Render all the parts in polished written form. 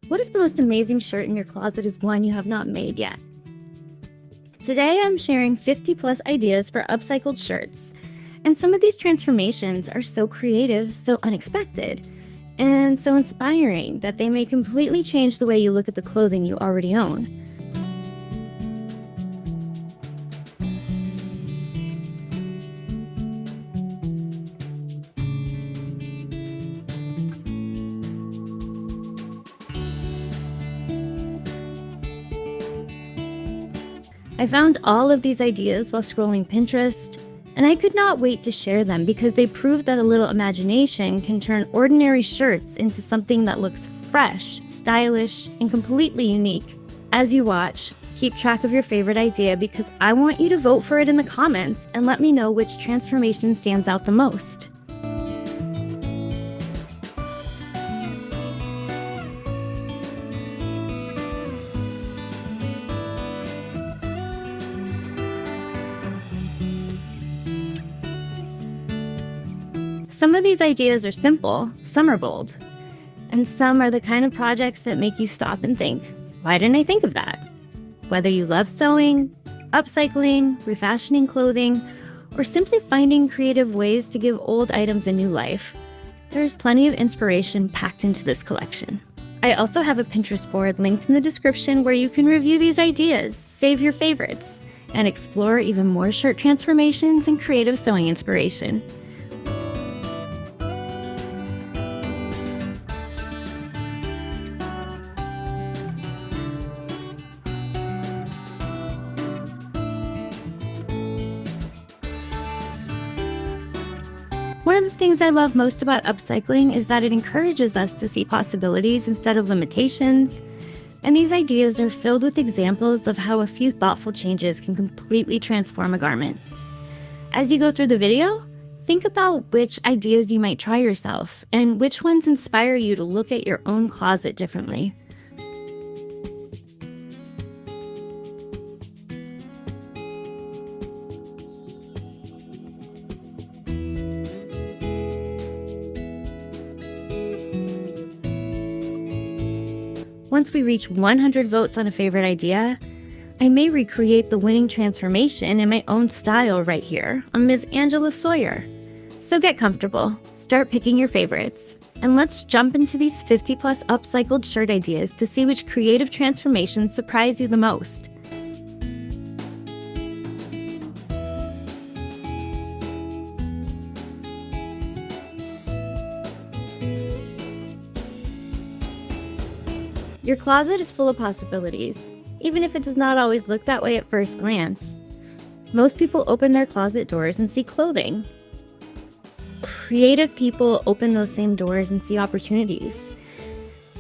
What if the most amazing shirt in your closet is one you have not made yet? Today I'm sharing 50 plus ideas for upcycled shirts. And some of these transformations are so creative, so unexpected, and so inspiring that they may completely change the way you look at the clothing you already own. I found all of these ideas while scrolling Pinterest, and I could not wait to share them because they prove that a little imagination can turn ordinary shirts into something that looks fresh, stylish, and completely unique. As you watch, keep track of your favorite idea because I want you to vote for it in the comments and let me know which transformation stands out the most. Some of these ideas are simple, some are bold, and some are the kind of projects that make you stop and think, why didn't I think of that? Whether you love sewing, upcycling, refashioning clothing, or simply finding creative ways to give old items a new life, there's plenty of inspiration packed into this collection. I also have a Pinterest board linked in the description where you can review these ideas, save your favorites, and explore even more shirt transformations and creative sewing inspiration. One of the things I love most about upcycling is that it encourages us to see possibilities instead of limitations, and these ideas are filled with examples of how a few thoughtful changes can completely transform a garment. As you go through the video, think about which ideas you might try yourself and which ones inspire you to look at your own closet differently. Once we reach 100 votes on a favorite idea, I may recreate the winning transformation in my own style right here on MIZ ANGELA SAWYER. So get comfortable, start picking your favorites, and let's jump into these 50 plus upcycled shirt ideas to see which creative transformations surprise you the most. Your closet is full of possibilities, even if it does not always look that way at first glance. Most people open their closet doors and see clothing. Creative people open those same doors and see opportunities.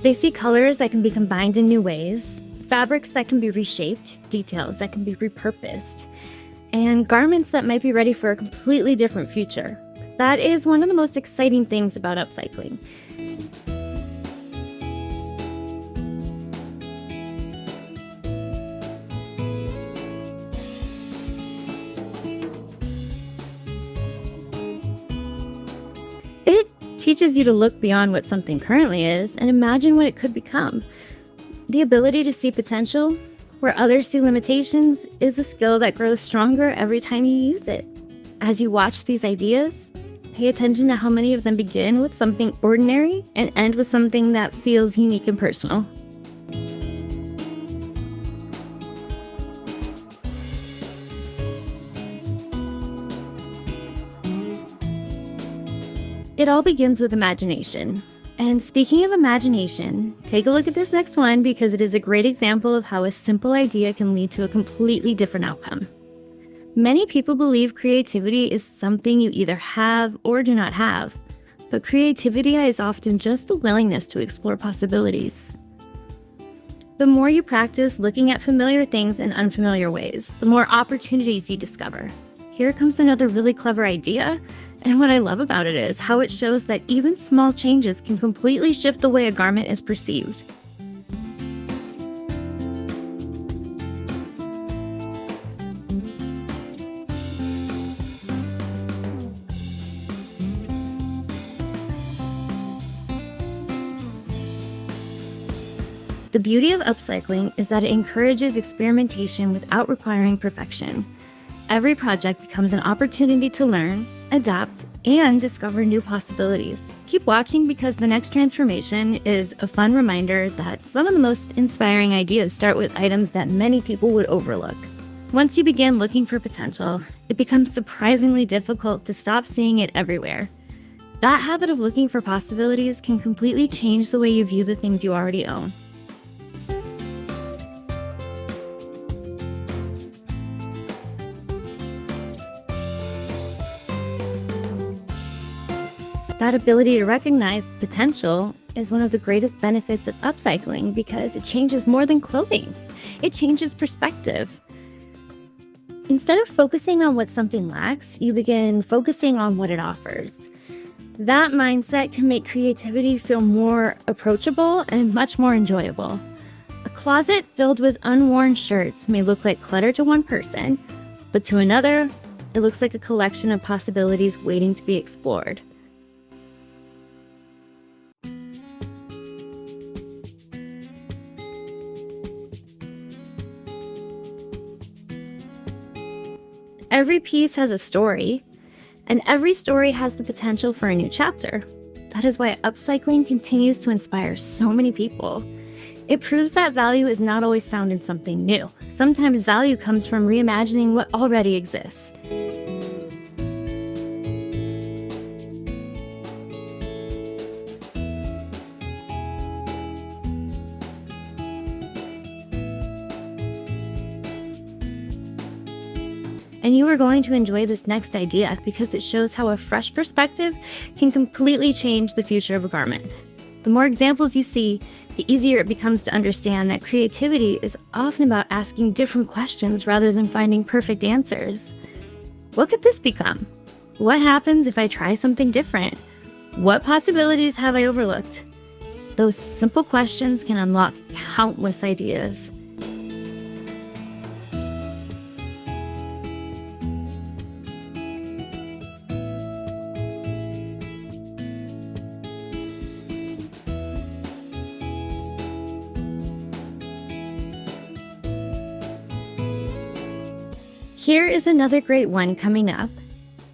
They see colors that can be combined in new ways, fabrics that can be reshaped, details that can be repurposed, and garments that might be ready for a completely different future. That is one of the most exciting things about upcycling. It teaches you to look beyond what something currently is and imagine what it could become. The ability to see potential where others see limitations is a skill that grows stronger every time you use it. As you watch these ideas, pay attention to how many of them begin with something ordinary and end with something that feels unique and personal. It all begins with imagination. And speaking of imagination, take a look at this next one because it is a great example of how a simple idea can lead to a completely different outcome. Many people believe creativity is something you either have or do not have, but creativity is often just the willingness to explore possibilities. The more you practice looking at familiar things in unfamiliar ways, the more opportunities you discover. Here comes another really clever idea. And what I love about it is how it shows that even small changes can completely shift the way a garment is perceived. The beauty of upcycling is that it encourages experimentation without requiring perfection. Every project becomes an opportunity to learn, adapt, and discover new possibilities. Keep watching because the next transformation is a fun reminder that some of the most inspiring ideas start with items that many people would overlook. Once you begin looking for potential, it becomes surprisingly difficult to stop seeing it everywhere. That habit of looking for possibilities can completely change the way you view the things you already own. That ability to recognize potential is one of the greatest benefits of upcycling because it changes more than clothing. It changes perspective. Instead of focusing on what something lacks, you begin focusing on what it offers. That mindset can make creativity feel more approachable and much more enjoyable. A closet filled with unworn shirts may look like clutter to one person, but to another, it looks like a collection of possibilities waiting to be explored. Every piece has a story, and every story has the potential for a new chapter. That is why upcycling continues to inspire so many people. It proves that value is not always found in something new. Sometimes value comes from reimagining what already exists. And you are going to enjoy this next idea because it shows how a fresh perspective can completely change the future of a garment. The more examples you see, the easier it becomes to understand that creativity is often about asking different questions rather than finding perfect answers. What could this become? What happens if I try something different? What possibilities have I overlooked? Those simple questions can unlock countless ideas. Here is another great one coming up,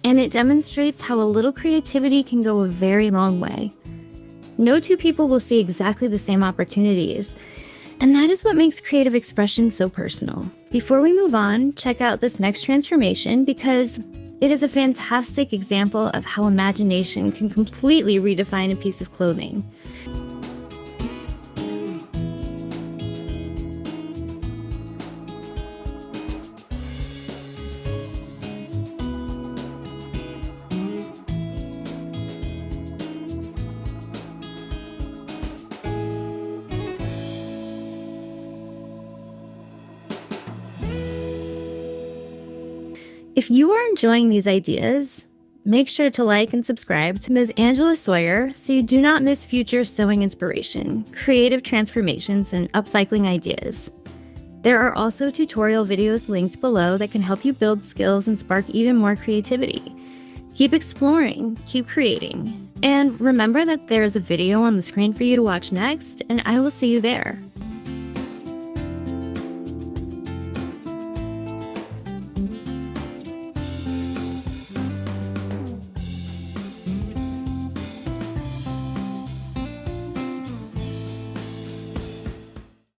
and it demonstrates how a little creativity can go a very long way. No two people will see exactly the same opportunities, and that is what makes creative expression so personal. Before we move on, check out this next transformation because it is a fantastic example of how imagination can completely redefine a piece of clothing. If you are enjoying these ideas, make sure to like and subscribe to Ms. Angela Sawyer so you do not miss future sewing inspiration, creative transformations, and upcycling ideas. There are also tutorial videos linked below that can help you build skills and spark even more creativity. Keep exploring, keep creating, and remember that there is a video on the screen for you to watch next, and I will see you there.